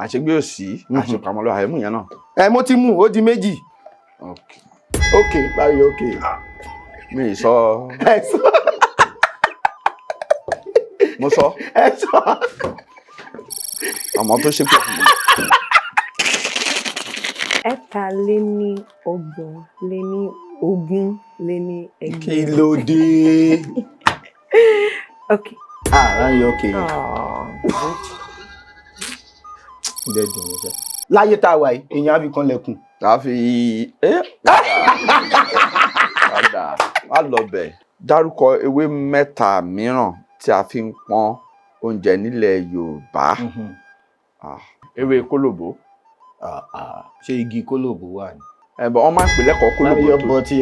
àṣegbé òsì àṣepamọ́ lọ àìmú yẹn náà. Ẹ mo ti mú ó di méjì. Ok báyìí ok. Mi ì sọ. Ẹ sọ. Mo sọ. Ẹ sọ. Ọmọ tó ṣépè fún mi. 330 Kí ló dé? Ok. Ráyè ok. Láyé tá a wà yìí, èèyàn á fi kan lẹ̀kùn. Ká fi padà má lọ bẹ̀. Dárúkọ ewé mẹ́ta mìíràn tí a fi ń pọ́n oúnjẹ nílẹ̀ Yorùbá. Ewé kólòbó. Ṣé igi kólòbó wà ní? Ẹ̀bọ̀ wọ́n máa ń pè lẹ́kọ̀ọ́ kólòbó tó.